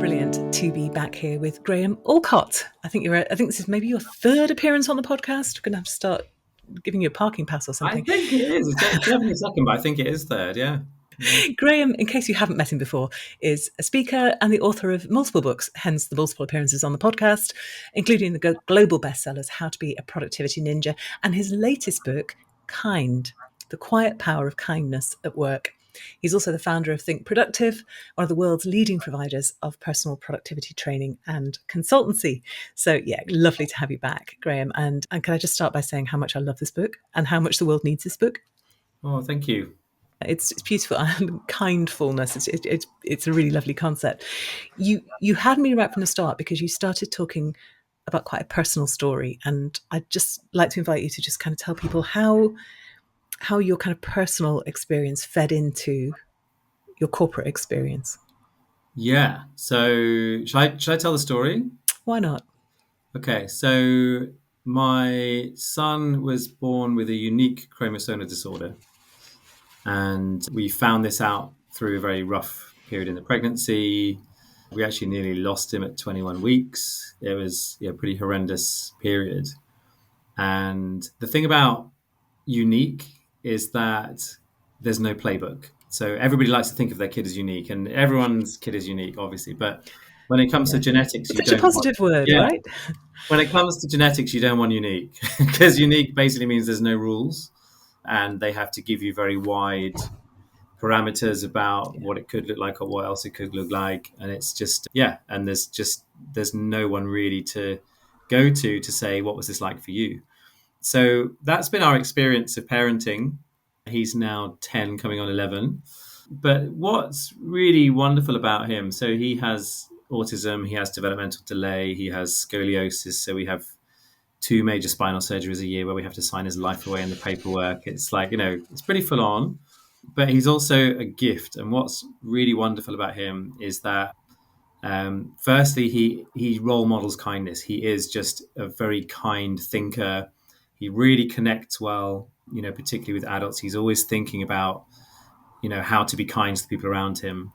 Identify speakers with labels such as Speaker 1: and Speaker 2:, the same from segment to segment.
Speaker 1: brilliant to be back here with Graham Allcott. I think this is maybe your third appearance on the podcast. We're going to have to start giving you a parking pass or
Speaker 2: I
Speaker 1: something.
Speaker 2: think it is. It's definitely second, but I think it is third, yeah.
Speaker 1: Graham, in case you haven't met him before, is a speaker and the author of multiple books, hence the multiple appearances on the podcast, including the global bestsellers How to Be a Productivity Ninja and his latest book, Kind, The Quiet Power of Kindness at Work. He's also the founder of Think Productive, one of the world's leading providers of personal productivity training and consultancy. So, yeah, lovely to have you back, Graham. And can I just start by saying how much I love this book and how much the world needs this book?
Speaker 2: Oh, thank you.
Speaker 1: It's beautiful. Kindfulness. It's a really lovely concept. You had me right from the start because you started talking about quite a personal story, and I'd just like to invite you to just kind of tell people how your kind of personal experience fed into your corporate experience.
Speaker 2: Yeah. So should I tell the story?
Speaker 1: Why not?
Speaker 2: Okay. So my son was born with a unique chromosomal disorder, and we found this out through a very rough period in the pregnancy. We actually nearly lost him at 21 weeks. It was a pretty horrendous period. And the thing about unique is that there's no playbook. So everybody likes to think of their kid as unique, and everyone's kid is unique, obviously. But when it comes to genetics,
Speaker 1: it's such a positive word, right?
Speaker 2: When it comes to genetics, you don't want unique because unique basically means there's no rules, and they have to give you very wide parameters about what it could look like or what else it could look like. And it's just, and there's no one really to go to say, what was this like for you? So that's been our experience of parenting. He's now 10, coming on 11. But what's really wonderful about him, so he has autism, he has developmental delay, he has scoliosis. So we have 2 major spinal surgeries a year where we have to sign his life away in the paperwork. It's like, it's pretty full on. But he's also a gift. And what's really wonderful about him is that, firstly, he role models kindness. He is just a very kind thinker. He really connects well, particularly with adults. He's always thinking about, how to be kind to the people around him.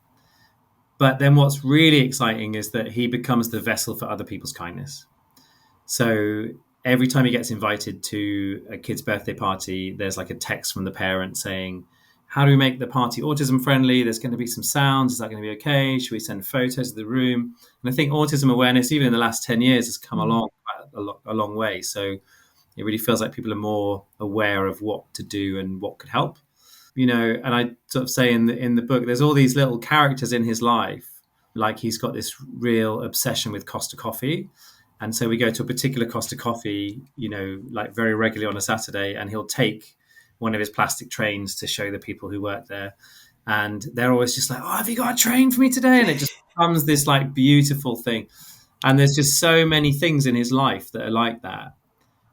Speaker 2: But then what's really exciting is that he becomes the vessel for other people's kindness. So every time he gets invited to a kid's birthday party, there's like a text from the parent saying, how do we make the party autism friendly? There's going to be some sounds. Is that going to be okay? Should we send photos of the room? And I think autism awareness, even in the last 10 years, has come along a long way. So it really feels like people are more aware of what to do and what could help. And I sort of say in the book, there's all these little characters in his life. Like he's got this real obsession with Costa Coffee. And so we go to a particular Costa Coffee, like very regularly on a Saturday, and he'll take one of his plastic trains to show the people who work there. And they're always just like, oh, have you got a train for me today? And it just becomes this like beautiful thing. And there's just so many things in his life that are like that,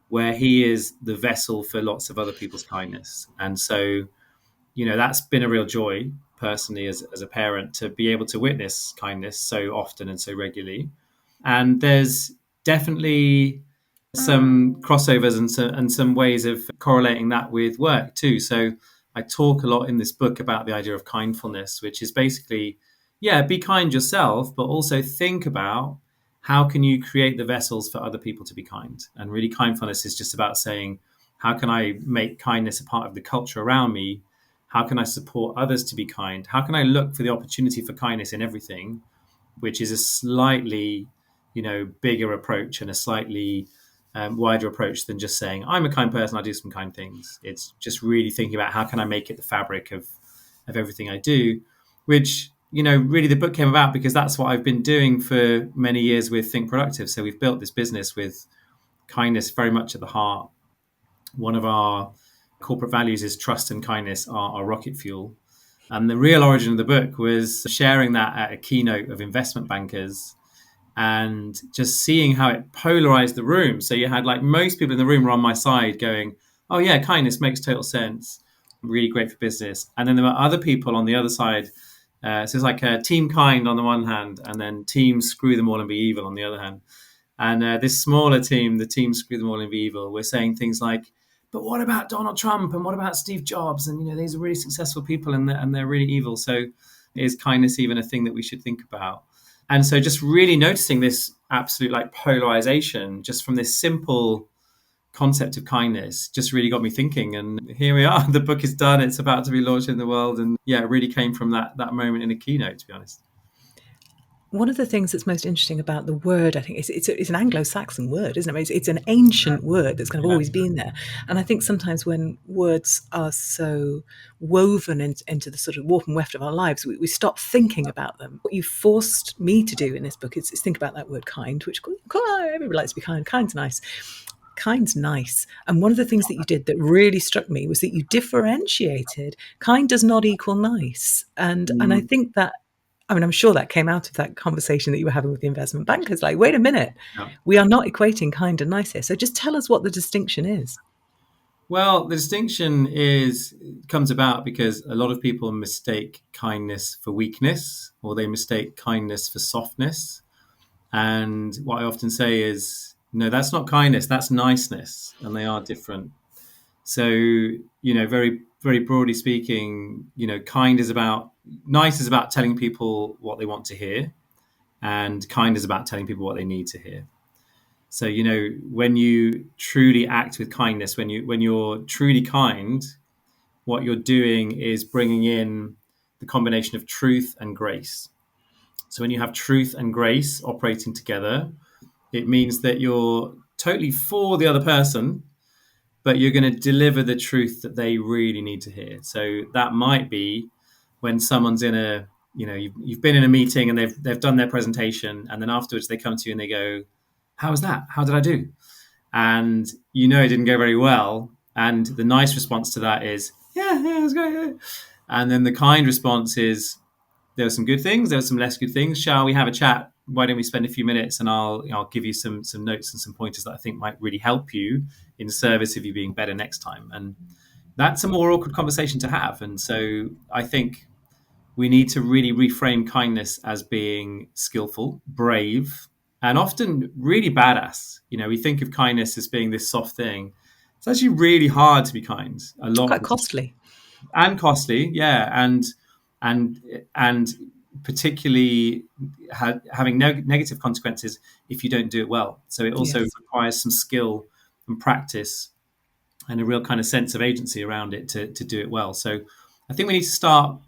Speaker 2: where he is the vessel for lots of other people's kindness. And so, that's been a real joy personally as a parent to be able to witness kindness so often and so regularly. And there's definitely some crossovers and some ways of correlating that with work too. So I talk a lot in this book about the idea of kindfulness, which is basically, be kind yourself, but also think about how can you create the vessels for other people to be kind. And really kindfulness is just about saying, how can I make kindness a part of the culture around me? How can I support others to be kind? How can I look for the opportunity for kindness in everything, which is a slightly, bigger approach and a slightly wider approach than just saying, I'm a kind person, I do some kind things. It's just really thinking about how can I make it the fabric of everything I do, which, really the book came about because that's what I've been doing for many years with Think Productive. So we've built this business with kindness very much at the heart. One of our corporate values is trust and kindness are our rocket fuel. And the real origin of the book was sharing that at a keynote of investment bankers and just seeing how it polarized the room. So you had like most people in the room were on my side going, oh yeah, kindness makes total sense. Really great for business. And then there were other people on the other side. So it's like a team kind on the one hand, and then team screw them all and be evil on the other hand. And this smaller team, the team screw them all and be evil, we're saying things like, but what about Donald Trump and what about Steve Jobs? And, these are really successful people and they're really evil. So is kindness even a thing that we should think about? And so just really noticing this absolute like polarization just from this simple concept of kindness just really got me thinking. And here we are. The book is done. It's about to be launched in the world. And yeah, it really came from that moment in a keynote, to be honest.
Speaker 1: One of the things that's most interesting about the word, I think, is it's an Anglo-Saxon word, isn't it? It's an ancient word that's kind of
Speaker 2: Yeah.
Speaker 1: always been there. And I think sometimes when words are so woven into the sort of warp and weft of our lives, we stop thinking about them. What you forced me to do in this book is think about that word kind, which everybody likes to be kind. Kind's nice. Kind's nice. And one of the things that you did that really struck me was that you differentiated kind does not equal nice. And I
Speaker 2: Mm,
Speaker 1: think that, I mean, I'm sure that came out of that conversation that you were having with the investment bankers. Like, wait a minute,
Speaker 2: yeah.
Speaker 1: we are not equating kind and nice here. So just tell us what the distinction is.
Speaker 2: Well, the distinction comes about because a lot of people mistake kindness for weakness, or they mistake kindness for softness. And what I often say is, no, that's not kindness, that's niceness, and they are different. So, very, very broadly speaking, nice is about telling people what they want to hear, and kind is about telling people what they need to hear. So, when you truly act with kindness, when you're truly kind, what you're doing is bringing in the combination of truth and grace. So, when you have truth and grace operating together, it means that you're totally for the other person, but you're going to deliver the truth that they really need to hear. So that might be when someone's in you've been in a meeting and they've done their presentation, and then afterwards they come to you and they go, "How was that? How did I do?" And it didn't go very well. And the nice response to that is, "Yeah, it was great." Yeah." And then the kind response is, there were some good things, there were some less good things. Shall we have a chat? Why don't we spend a few minutes and I'll give you some notes and some pointers that I think might really help you in service of you being better next time. And that's a more awkward conversation to have. And so I think we need to really reframe kindness as being skillful, brave, and often really badass. We think of kindness as being this soft thing. It's actually really hard to be kind a lot of
Speaker 1: Quite
Speaker 2: the time,
Speaker 1: costly.
Speaker 2: and costly, yeah, and and particularly having negative consequences if you don't do it well. So it also
Speaker 1: Yes.
Speaker 2: requires some skill and practice and a real kind of sense of agency around it to do it well. So I think we need to start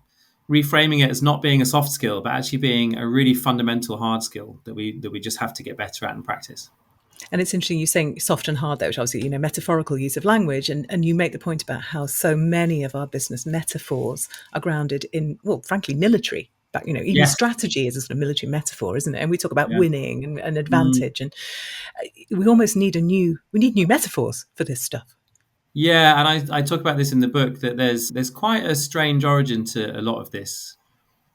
Speaker 2: reframing it as not being a soft skill, but actually being a really fundamental hard skill that we just have to get better at and practice.
Speaker 1: And it's interesting you saying soft and hard there, which obviously, metaphorical use of language. And you make the point about how so many of our business metaphors are grounded in, well, frankly, military. But, even
Speaker 2: Yes.
Speaker 1: strategy is a sort of military metaphor, isn't it? And we talk about
Speaker 2: Yeah.
Speaker 1: winning and
Speaker 2: Mm.
Speaker 1: advantage. And we almost need we need new metaphors for this stuff.
Speaker 2: Yeah, and I talk about this in the book that there's quite a strange origin to a lot of this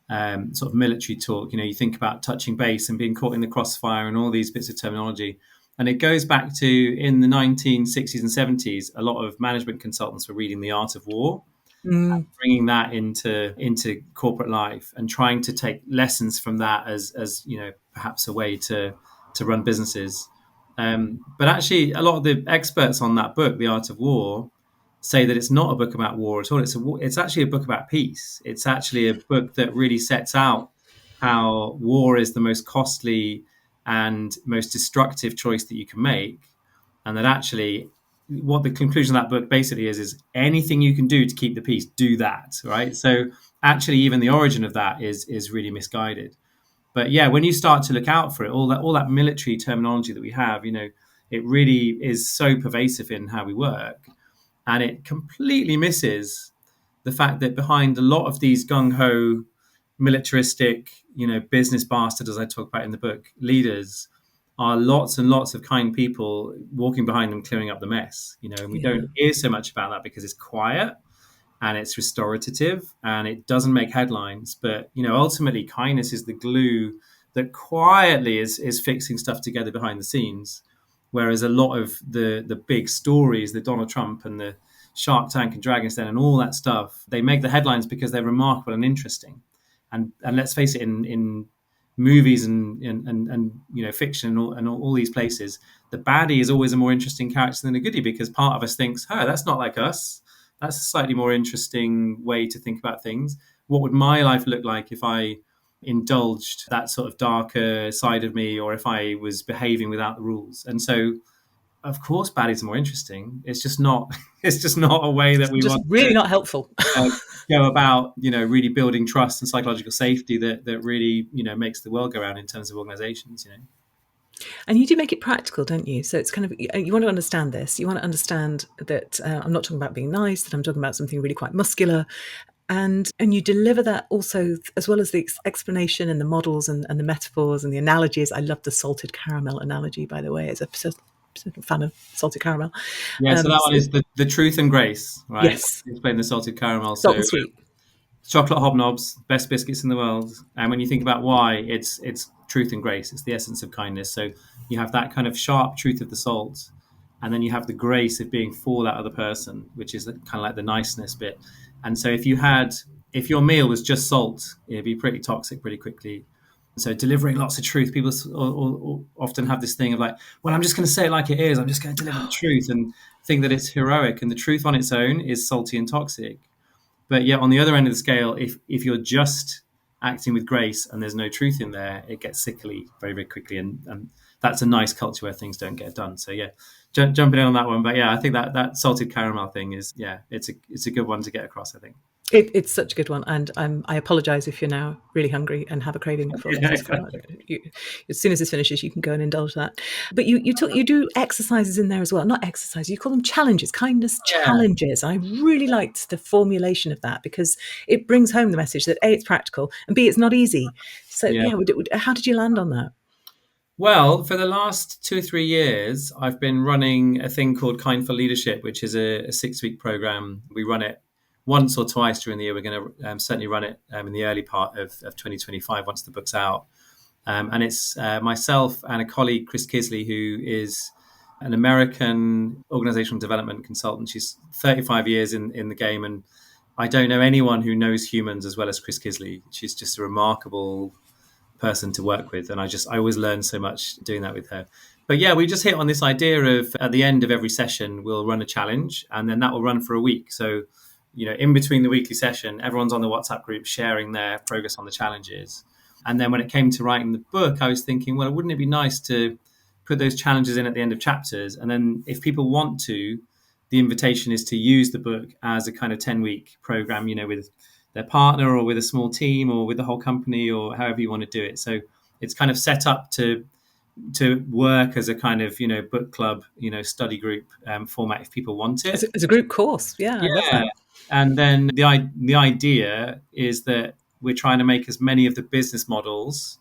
Speaker 2: sort of military talk. You think about touching base and being caught in the crossfire and all these bits of terminology. And it goes back to in the 1960s and 70s, a lot of management consultants were reading The Art of War,
Speaker 1: Mm,
Speaker 2: bringing that into corporate life and trying to take lessons from that as perhaps a way to run businesses. But actually, a lot of the experts on that book, The Art of War, say that it's not a book about war at all. It's actually a book about peace. It's actually a book that really sets out how war is the most costly and most destructive choice that you can make, and that actually what the conclusion of that book basically is anything you can do to keep the peace, do that, right? So actually even the origin of that is really misguided. But yeah, when you start to look out for it, all that military terminology that we have, it really is so pervasive in how we work, and it completely misses the fact that behind a lot of these gung ho, militaristic, business bastards, as I talk about in the book, leaders, are lots and lots of kind people walking behind them, clearing up the mess. And we
Speaker 1: yeah.
Speaker 2: don't hear so much about that because it's quiet and it's restorative and it doesn't make headlines. But ultimately, kindness is the glue that quietly is fixing stuff together behind the scenes. Whereas a lot of the big stories, the Donald Trump and the Shark Tank and Dragon's Den and all that stuff, they make the headlines because they're remarkable and interesting. And let's face it, in movies and fiction and all these places, the baddie is always a more interesting character than the goodie because part of us thinks, "Oh, that's not like us. That's a slightly more interesting way to think about things. What would my life look like if I indulged that sort of darker side of me, or if I was behaving without the rules. And so, of course, baddies are more interesting. It's just not. It's just not a way that we
Speaker 1: Just
Speaker 2: want
Speaker 1: really
Speaker 2: to
Speaker 1: not helpful.
Speaker 2: uh, go about. Really building trust and psychological safety that really makes the world go round in terms of organisations.
Speaker 1: And you do make it practical, don't you? So it's kind of, you want to understand this. You want to understand that I'm not talking about being nice, that I'm talking about something really quite muscular. And you deliver that also, as well as the explanation and the models and the metaphors and the analogies. I love the salted caramel analogy, by the way, as a fan of salted caramel.
Speaker 2: Yeah. So that one
Speaker 1: So,
Speaker 2: is the truth and grace, right?
Speaker 1: yes,
Speaker 2: Explain the salted caramel.
Speaker 1: salt
Speaker 2: So
Speaker 1: and sweet.
Speaker 2: chocolate hobnobs, best biscuits in the world. And when you think about why, it's truth and grace. It's the essence of kindness. So you have that kind of sharp truth of the salt, and then you have the grace of being for that other person, which is kind of like the niceness bit. And so if your meal was just salt, it'd be pretty toxic pretty quickly. So delivering lots of truth, people often have this thing of like, well, I'm just going to say it like it is. I'm just going to deliver the truth and think that it's heroic. And the truth on its own is salty and toxic. But yet, on the other end of the scale, if you're just acting with grace and there's no truth in there, it gets sickly very, very quickly. And that's a nice culture where things don't get done. So yeah, jumping in on that one. But yeah, I think that salted caramel thing is, it's a good one to get across, I think.
Speaker 1: It's such a good one, and I apologise if you're now really hungry and have a craving for
Speaker 2: Yeah,
Speaker 1: salted caramel.
Speaker 2: exactly.
Speaker 1: As soon as this finishes, you can go and indulge that. But you do exercises in there as well. Not exercise, you call them challenges, kindness
Speaker 2: Yeah,
Speaker 1: challenges. I really liked the formulation of that because it brings home the message that A, it's practical, and B, it's not easy. So
Speaker 2: yeah.
Speaker 1: yeah, how did you land on that?
Speaker 2: Well, for the last 2 or 3 years, I've been running a thing called Kind for Leadership, which is a 6-week program. We run it once or twice during the year. We're going to certainly run it in the early part of 2025 once the book's out. And it's myself and a colleague, Chris Kisley, who is an American organizational development consultant. She's 35 years in the game. And I don't know anyone who knows humans as well as Chris Kisley. She's just a remarkable person to work with. And I always learn so much doing that with her. But yeah, we just hit on this idea of at the end of every session, we'll run a challenge and then that will run for a week. So, in between the weekly session, everyone's on the WhatsApp group sharing their progress on the challenges. And then when it came to writing the book, I was thinking, well, wouldn't it be nice to put those challenges in at the end of chapters? And then if people want to, the invitation is to use the book as a kind of 10-week program, with their partner or with a small team or with the whole company or however you want to do it. So it's kind of set up to work as a kind of book club study group format if people want it.
Speaker 1: As a group course, yeah, I love
Speaker 2: Yeah.
Speaker 1: that.
Speaker 2: And then the idea is that we're trying to make as many of the business models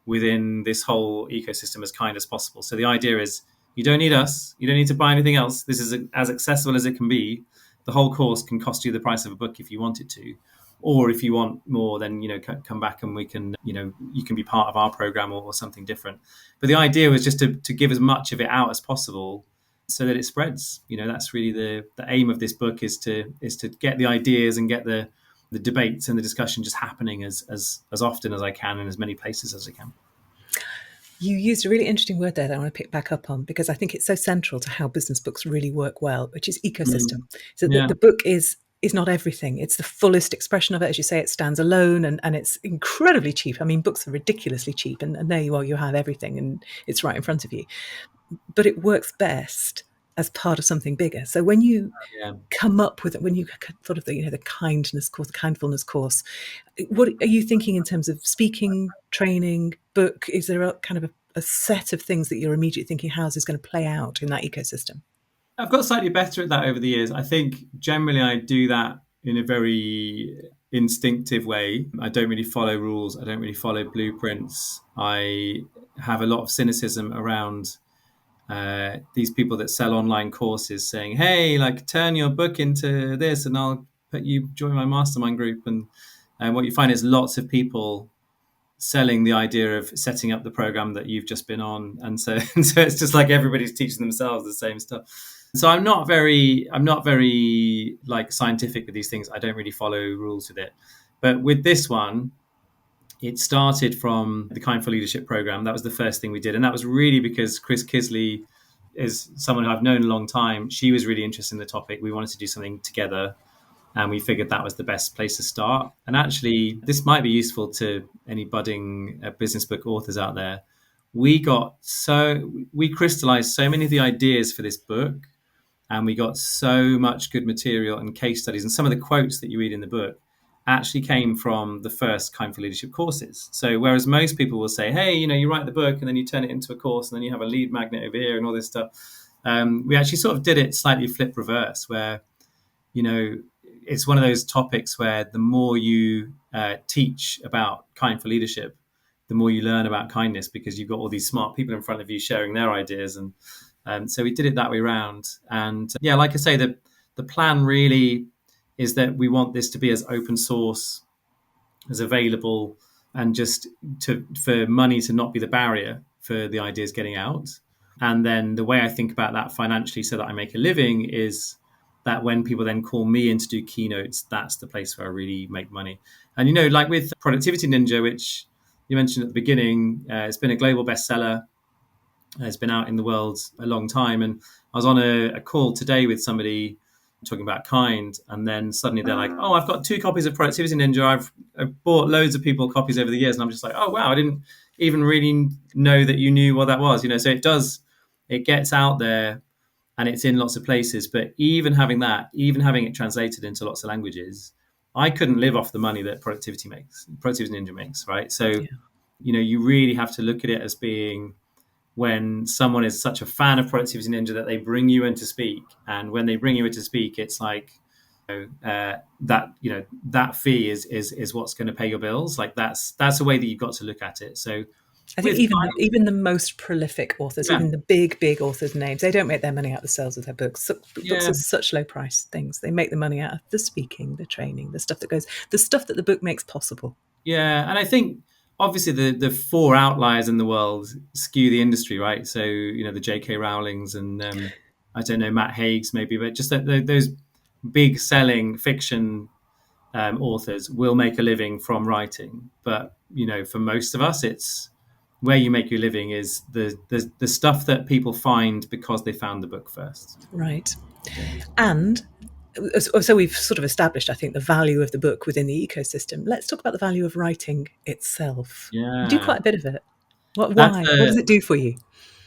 Speaker 2: within this whole ecosystem as kind as possible. So the idea is you don't need us, you don't need to buy anything else. This is as accessible as it can be. The whole course can cost you the price of a book if you want it to. Or if you want more, then come back and we can you can be part of our program or something different. But the idea was just to give as much of it out as possible so that it spreads. That's really the aim of this book is to get the ideas and get the debates and the discussion just happening as often as I can in as many places as I can.
Speaker 1: You used a really interesting word there that I want to pick back up on because I think it's so central to how business books really work well, which is ecosystem. So
Speaker 2: Yeah.
Speaker 1: the book is not everything. It's the fullest expression of it. As you say, it stands alone and it's incredibly cheap. I mean, books are ridiculously cheap and there you are, you have everything and it's right in front of you. But it works best as part of something bigger. So when you
Speaker 2: Yeah.
Speaker 1: come up with it, when you thought of the kindness course, the kindfulness course, what are you thinking in terms of speaking, training, book? Is there a kind of a set of things that you're immediately thinking, how is this going to play out in that ecosystem?
Speaker 2: I've got slightly better at that over the years. I think generally I do that in a very instinctive way. I don't really follow rules. I don't really follow blueprints. I have a lot of cynicism around these people that sell online courses saying, hey, like turn your book into this and I'll put you join my mastermind group. And what you find is lots of people selling the idea of setting up the program that you've just been on. And so it's just like everybody's teaching themselves the same stuff. So I'm not very like scientific with these things. I don't really follow rules with it. But with this one, it started from the Kind for Leadership program. That was the first thing we did. And that was really because Chris Kisley is someone who I've known a long time. She was really interested in the topic. We wanted to do something together. And we figured that was the best place to start. And actually, this might be useful to any budding business book authors out there. We crystallized so many of the ideas for this book, and we got so much good material and case studies. And some of the quotes that you read in the book actually came from the first Kind for Leadership courses. So whereas most people will say, hey, you write the book and then you turn it into a course and then you have a lead magnet over here and all this stuff, we actually sort of did it slightly flip reverse, where it's one of those topics where the more you teach about Kind for Leadership, the more you learn about kindness, because you've got all these smart people in front of you sharing their ideas. And so we did it that way around. And yeah, like I say, the plan really is that we want this to be as open source as available, and just for money to not be the barrier for the ideas getting out. And then the way I think about that financially so that I make a living is that when people then call me in to do keynotes, that's the place where I really make money. And, like with Productivity Ninja, which you mentioned at the beginning, it's been a global bestseller. It's been out in the world a long time. And I was on a call today with somebody talking about kind, and then suddenly they're like, oh, I've got 2 copies of Productivity Ninja. I've bought loads of people copies over the years. And I'm just like, oh, wow, I didn't even really know that you knew what that was. So it gets out there and it's in lots of places. But even having it translated into lots of languages, I couldn't live off the money that Productivity Ninja makes, right? So,
Speaker 1: Yeah.
Speaker 2: You really have to look at it as being, when someone is such a fan of Productivity Ninja that they bring you in to speak. And when they bring you in to speak, it's like, that fee is what's going to pay your bills. Like that's a way that you've got to look at it. So
Speaker 1: I think
Speaker 2: with
Speaker 1: even the most prolific authors,
Speaker 2: yeah,
Speaker 1: even the big authors' names, they don't make their money out of the sales of their books. So, books
Speaker 2: yeah,
Speaker 1: are such low price things. They make the money out of the speaking, the training, the stuff that the book makes possible.
Speaker 2: yeah. And I think obviously the 4 outliers in the world skew the industry, right? So the J.K. Rowlings and I don't know, Matt Haig's maybe, but just those big selling fiction authors will make a living from writing. But for most of us, it's where you make your living is the stuff that people find because they found the book first.
Speaker 1: Right.
Speaker 2: Yeah.
Speaker 1: And so we've sort of established, I think, the value of the book within the ecosystem. Let's talk about the value of writing itself. You do
Speaker 2: Yeah.
Speaker 1: quite a bit of it.
Speaker 2: That's
Speaker 1: Why? What
Speaker 2: a
Speaker 1: does it do for you?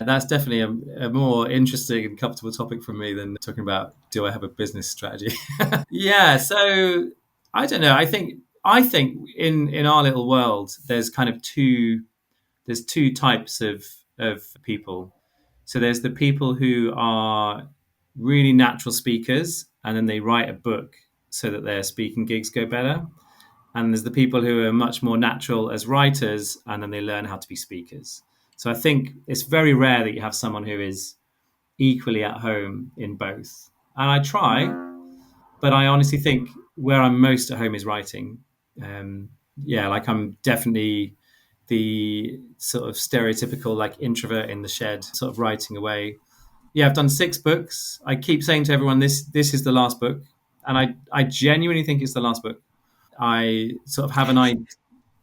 Speaker 2: that's definitely a more interesting and comfortable topic for me than talking about, do I have a business strategy? Yeah. So I don't know. I think in our little world, there's two types of people. So there's the people who are really natural speakers, and then they write a book so that their speaking gigs go better. And there's the people who are much more natural as writers, and then they learn how to be speakers. So I think it's very rare that you have someone who is equally at home in both. And I try, but I honestly think where I'm most at home is writing. Yeah, like I'm definitely the sort of stereotypical like introvert in the shed, sort of writing away. Yeah, I've done 6 books. I keep saying to everyone, this is the last book, and I genuinely think it's the last book. I sort of have an idea.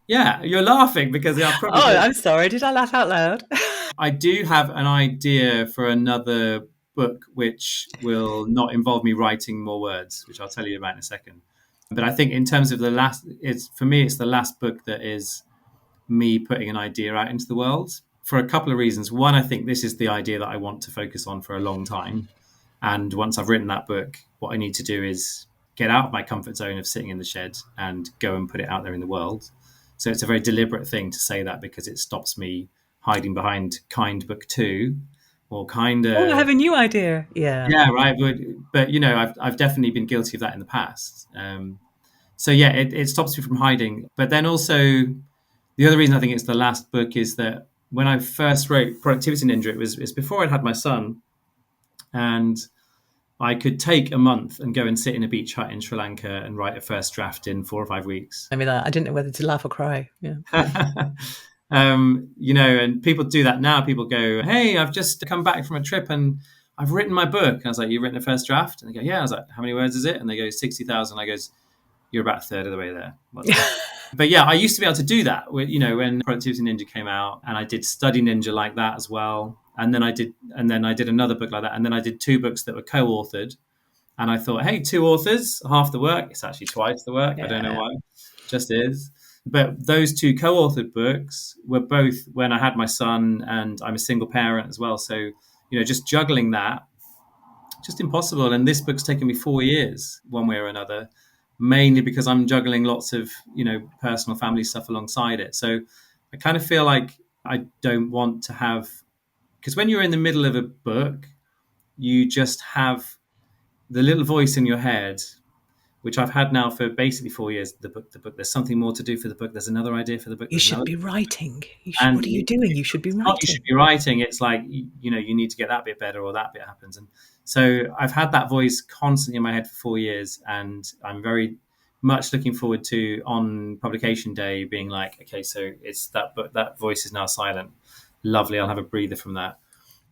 Speaker 2: Yeah, you're laughing because I probably
Speaker 1: Oh,
Speaker 2: don't.
Speaker 1: I'm sorry. Did I laugh out loud?
Speaker 2: I do have an idea for another book which will not involve me writing more words, which I'll tell you about in a second. But I think in terms of it's for me, it's the last book that is me putting an idea out into the world for a couple of reasons. One, I think this is the idea that I want to focus on for a long time. And once I've written that book, what I need to do is get out of my comfort zone of sitting in the shed and go and put it out there in the world. So it's a very deliberate thing to say that, because it stops me hiding behind Kind Book 2 or kind
Speaker 1: Oh, I
Speaker 2: of.
Speaker 1: have a new idea. Yeah.
Speaker 2: Yeah, right. But I've definitely been guilty of that in the past. So yeah, it stops me from hiding. But then also, the other reason I think it's the last book is that when I first wrote Productivity Ninja, it's before I'd had my son, and I could take a month and go and sit in a beach hut in Sri Lanka and write a first draft in 4 or 5 weeks.
Speaker 1: I mean, I didn't know whether to laugh or cry. Yeah.
Speaker 2: And people do that now. People go, "Hey, I've just come back from a trip and I've written my book." And I was like, "You've written a first draft?" And they go, "Yeah." I was like, "How many words is it?" And they go, 60,000. I goes, "You're about a third of the way there." Well done. But yeah, I used to be able to do that. When Productivity Ninja came out, and I did Study Ninja like that as well. And then I did another book like that. And then I did 2 books that were co-authored. And I thought, hey, two authors, half the work. It's actually twice the work. I don't know
Speaker 1: Yeah.
Speaker 2: why, just is. But those two co-authored books were both when I had my son, and I'm a single parent as well. So, just juggling that, just impossible. And this book's taken me 4 years, one way or another, mainly because I'm juggling lots of, personal family stuff alongside it. So I kind of feel like I don't want to have, because when you're in the middle of a book, you just have the little voice in your head, which I've had now for basically 4 years. The book. There's something more to do for the book. There's another idea for the book.
Speaker 1: You
Speaker 2: There's
Speaker 1: should
Speaker 2: another,
Speaker 1: be writing.
Speaker 2: and
Speaker 1: What are you doing? You should be
Speaker 2: it's not you should
Speaker 1: writing.
Speaker 2: be writing. It's like you need to get that bit better, or that bit happens. And so I've had that voice constantly in my head for 4 years, and I'm very much looking forward to on publication day being like, okay, so it's that book. That voice is now silent. Lovely. I'll have a breather from that.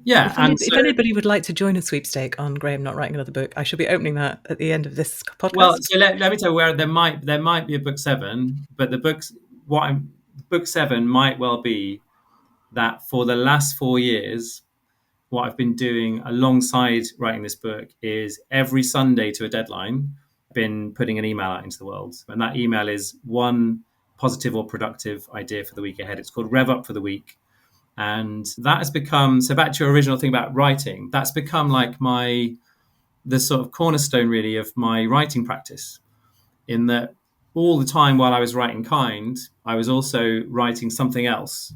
Speaker 2: Yeah, and so
Speaker 1: If anybody would like to join a sweepstake on Graham not writing another book, I shall be opening that at the end of this
Speaker 2: well,
Speaker 1: podcast.
Speaker 2: so let me tell you where there might be a book seven, but book seven might well be that for the last 4 years, what I've been doing alongside writing this book is every Sunday to a deadline, been putting an email out into the world. And that email is one positive or productive idea for the week ahead. It's called Rev Up for the Week. And that has become, so back to your original thing about writing, that's become like the sort of cornerstone really of my writing practice, in that all the time while I was writing Kind, I was also writing something else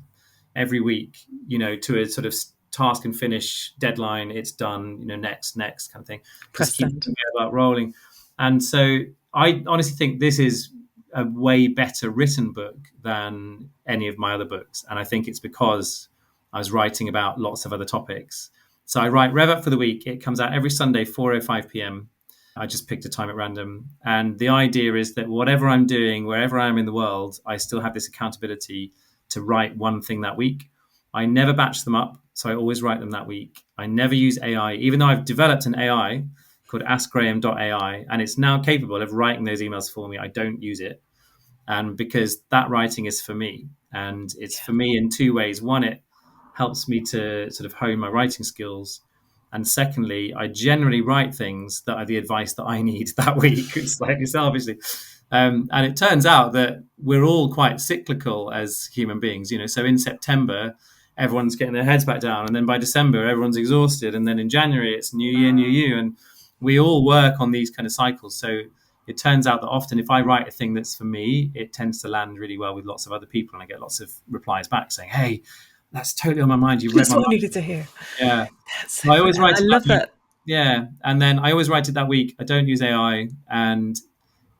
Speaker 2: every week, to a sort of task and finish deadline. It's done, next kind of thing. Just
Speaker 1: Press
Speaker 2: keep
Speaker 1: send.
Speaker 2: about rolling. And so I honestly think this is a way better written book than any of my other books. And I think it's because I was writing about lots of other topics. So I write Rev Up for the Week. It comes out every Sunday, 4:05 p.m. I just picked a time at random. And the idea is that whatever I'm doing, wherever I am in the world, I still have this accountability to write one thing that week. I never batch them up, so I always write them that week. I never use AI, even though I've developed an AI called AskGraham.ai, and it's now capable of writing those emails for me. I don't use it. And because that writing is for me, and it's for me in two ways. One, it helps me to sort of hone my writing skills. And secondly, I generally write things that are the advice that I need that week, slightly selfishly. And it turns out that we're all quite cyclical as human beings, So in September, everyone's getting their heads back down, and then by December, everyone's exhausted, and then in January, it's new year, new you, and we all work on these kind of cycles. So it turns out that often, if I write a thing that's for me, it tends to land really well with lots of other people, and I get lots of replies back saying, "Hey, that's totally on my mind. You read
Speaker 1: That's
Speaker 2: my
Speaker 1: what I
Speaker 2: mind."
Speaker 1: needed to hear.
Speaker 2: Yeah.
Speaker 1: That's so
Speaker 2: So I
Speaker 1: funny.
Speaker 2: always
Speaker 1: And
Speaker 2: write
Speaker 1: I
Speaker 2: it that
Speaker 1: love
Speaker 2: week.
Speaker 1: that.
Speaker 2: Yeah. And then I always write it that week. I don't use AI. And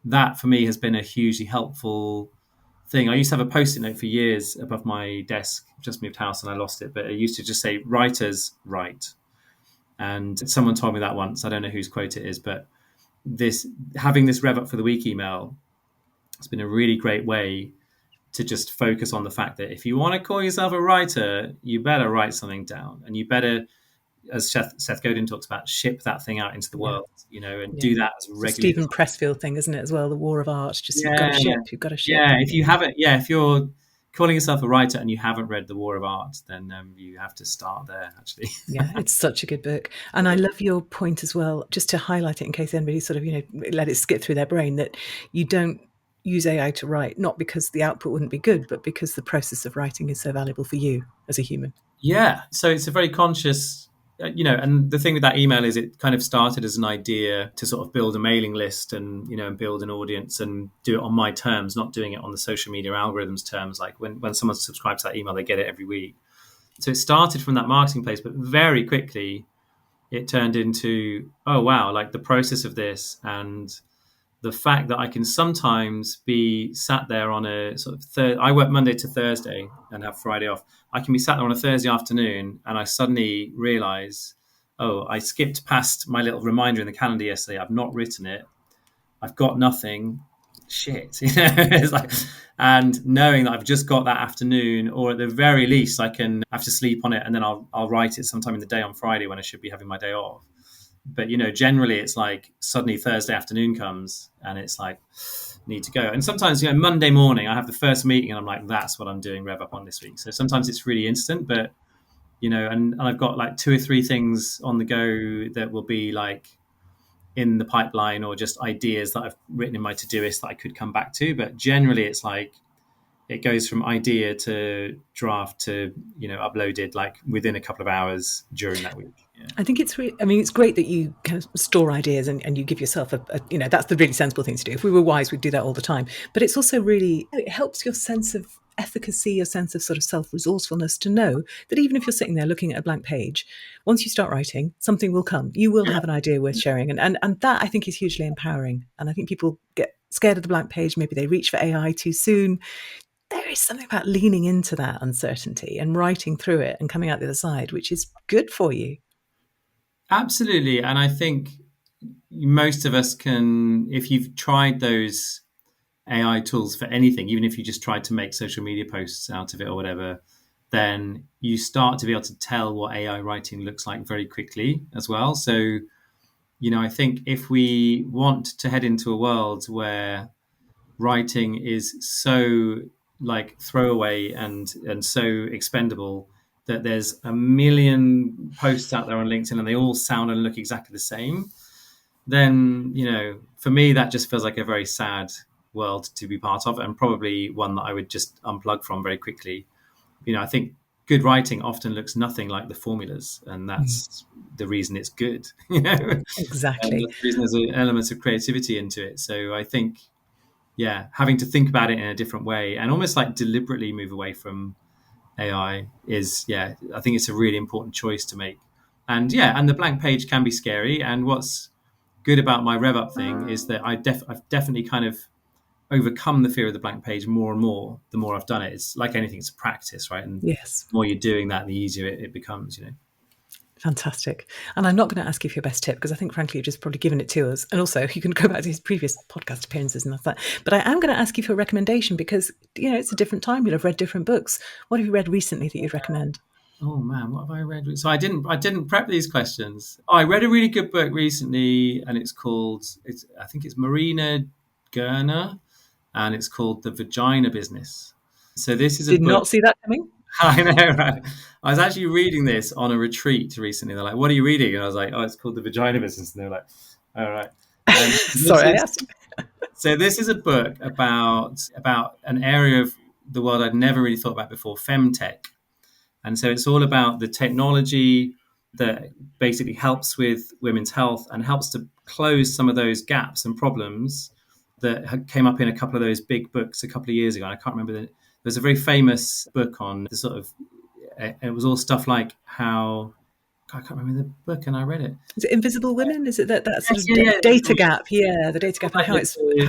Speaker 2: that for me has been a hugely helpful thing. I used to have a post-it note for years above my desk. Just moved house and I lost it. But it used to just say, "Writers write." And someone told me that once. I don't know whose quote it is, but this having this Rev Up for the Week email has been a really great way to just focus on the fact that if you want to call yourself a writer, you better write something down, and you better, as Seth Godin talks about, ship that thing out into the
Speaker 1: Yeah.
Speaker 2: world, and
Speaker 1: Yeah.
Speaker 2: do that as
Speaker 1: It's a
Speaker 2: regularly.
Speaker 1: Stephen Pressfield thing, isn't it, as well? The War of Art. Just you've got to
Speaker 2: Yeah,
Speaker 1: ship. You've got to ship.
Speaker 2: yeah. If you're calling yourself a writer and you haven't read The War of Art, then you have to start there. Actually,
Speaker 1: Yeah, it's such a good book. And I love your point as well, just to highlight it in case anybody sort of, let it skip through their brain, that you don't use AI to write, not because the output wouldn't be good, but because the process of writing is so valuable for you as a human.
Speaker 2: yeah. So it's a very conscious. And the thing with that email is it kind of started as an idea to sort of build a mailing list and, and build an audience and do it on my terms, not doing it on the social media algorithms terms. Like when someone subscribes to that email, they get it every week. So it started from that marketing place, but very quickly it turned into, oh, wow, like the process of this and the fact that I can sometimes be sat there on a sort of I work Monday to Thursday and have Friday off. I can be sat there on a Thursday afternoon and I suddenly realize, oh, I skipped past my little reminder in the calendar yesterday. I've not written it. I've got nothing. Shit. It's like, and knowing that I've just got that afternoon, or at the very least, I can have to sleep on it and then I'll write it sometime in the day on Friday when I should be having my day off. But generally it's like suddenly Thursday afternoon comes and it's like need to go. And sometimes Monday morning I have the first meeting and I'm like, that's what I'm doing Rev Up on this week. So sometimes it's really instant, but and I've got like two or three things on the go that will be like in the pipeline or just ideas that I've written in my Todoist that I could come back to. But generally, it's like it goes from idea to draft to uploaded like within a couple of hours during that week. Yeah.
Speaker 1: I think it's great that you kind of store ideas and you give yourself that's the really sensible thing to do. If we were wise, we'd do that all the time. But it's also really, it helps your sense of efficacy, your sense of sort of self-resourcefulness to know that even if you're sitting there looking at a blank page, once you start writing, something will come. You will have an idea worth sharing. And that I think is hugely empowering. And I think people get scared of the blank page. Maybe they reach for AI too soon. There is something about leaning into that uncertainty and writing through it and coming out the other side, which is good for you.
Speaker 2: Absolutely. And I think most of us can, if you've tried those AI tools for anything, even if you just tried to make social media posts out of it or whatever, then you start to be able to tell what AI writing looks like very quickly as well. So, I think if we want to head into a world where writing is so like throwaway and so expendable that there's a million posts out there on LinkedIn and they all sound and look exactly the same, then for me that just feels like a very sad world to be part of, and probably one that I would just unplug from very quickly. I think good writing often looks nothing like the formulas, and that's the reason it's good. And
Speaker 1: Exactly.
Speaker 2: that's the reason there's an element of creativity into it. So I think having to think about it in a different way and almost like deliberately move away from AI is, I think it's a really important choice to make. And and the blank page can be scary. And what's good about my rev up thing is that I've definitely kind of overcome the fear of the blank page more and more the more I've done it. It's like anything, it's a practice, right? And
Speaker 1: Yes.
Speaker 2: the more you're doing that, the easier it becomes.
Speaker 1: Fantastic. And I'm not going to ask you for your best tip because I think, frankly, you've just probably given it to us. And also, you can go back to his previous podcast appearances and that. But I am going to ask you for a recommendation because, it's a different time. You'll have read different books. What have you read recently that you'd recommend?
Speaker 2: Oh man, what have I read? So I didn't prep these questions. I read a really good book recently, and I think it's Marina Gurner, and it's called The Vagina Business. So this is a
Speaker 1: Did
Speaker 2: book.
Speaker 1: not see that coming.
Speaker 2: I know, right? I was actually reading this on a retreat recently. They're like, "What are you reading?" And I was like, "Oh, it's called The Vagina Business." And they were like, "All right."
Speaker 1: Sorry, I asked.
Speaker 2: So this is a book about an area of the world I'd never really thought about before, femtech. And so it's all about the technology that basically helps with women's health and helps to close some of those gaps and problems that came up in a couple of those big books a couple of years ago. And I can't remember there's a very famous book on the sort of, it was all stuff like how, I can't remember the book, and I read it.
Speaker 1: Is it Invisible Women? Is it that sort of
Speaker 2: Yeah.
Speaker 1: data gap? Yeah, the data gap, and how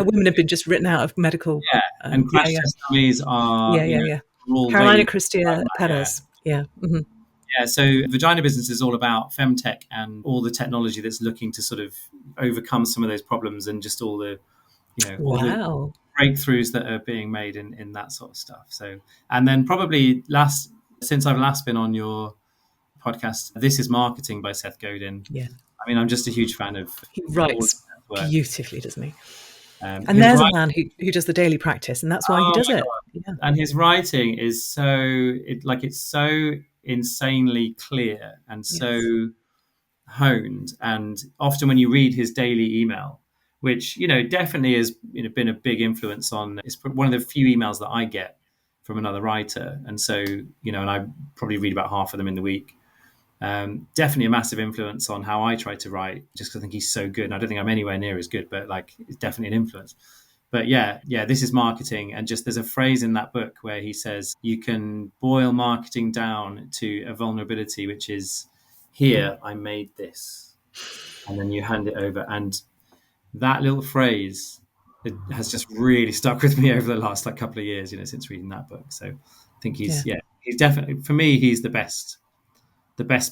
Speaker 1: women have been just written out of medical.
Speaker 2: And crash test dummies are all
Speaker 1: Carolina
Speaker 2: way
Speaker 1: Cristia Perez. Yeah. Mm-hmm.
Speaker 2: Yeah, so Vagina Business is all about femtech and all the technology that's looking to sort of overcome some of those problems and just all the, all the breakthroughs that are being made in that sort of stuff. So, and then probably since I've last been on your podcast, This is Marketing by Seth Godin.
Speaker 1: Yeah.
Speaker 2: I mean, I'm just a huge fan of.
Speaker 1: He writes beautifully, doesn't he? And there's a man who does the daily practice, and that's why he does it.
Speaker 2: Yeah. And his writing is it's so insanely clear and so honed. And often when you read his daily email, which definitely has been a big influence on, it's one of the few emails that I get from another writer, and so and I probably read about half of them in the week. Definitely a massive influence on how I try to write, just because I think he's so good. And I don't think I'm anywhere near as good, but like it's definitely an influence. But this is marketing. And just there's a phrase in that book where he says, you can boil marketing down to a vulnerability, which is, here, I made this. And then you hand it over. And that little phrase, it has just really stuck with me over the last couple of years, since reading that book. So I think he's definitely, for me, he's the best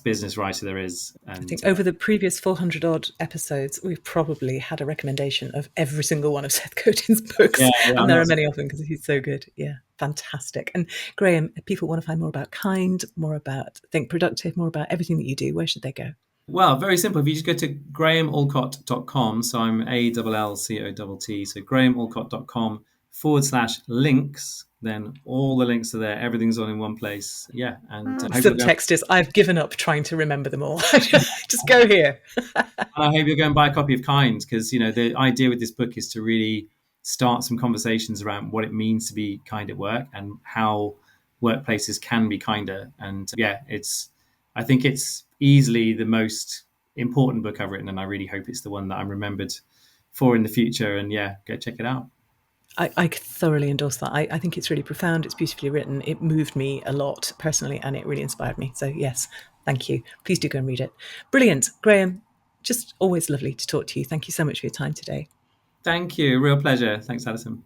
Speaker 2: business writer there is. And
Speaker 1: I think over the previous 400 odd episodes, we've probably had a recommendation of every single one of Seth Godin's books. And there are many of them because he's so good. Yeah, fantastic. And Graham, if people want to find more about Kind, more about Think Productive, more about everything that you do, where should they go?
Speaker 2: Well, very simple. If you just go to grahamallcott.com, so I'm ALLCOTT, so grahamallcott.com/links, then all the links are there. Everything's on in one place. Yeah, and I hope you'll go.
Speaker 1: Subtext is, I've given up trying to remember them all. Just go here.
Speaker 2: And I hope you'll go and buy a copy of Kind, because the idea with this book is to really start some conversations around what it means to be kind at work and how workplaces can be kinder. And yeah, I think it's easily the most important book I've written, and I really hope it's the one that I'm remembered for in the future. And yeah, go check it out.
Speaker 1: I thoroughly endorse that. I think it's really profound. It's beautifully written. It moved me a lot personally, and it really inspired me. So yes, thank you. Please do go and read it. Brilliant. Graham, just always lovely to talk to you. Thank you so much for your time today.
Speaker 2: Thank you. Real pleasure. Thanks, Alison.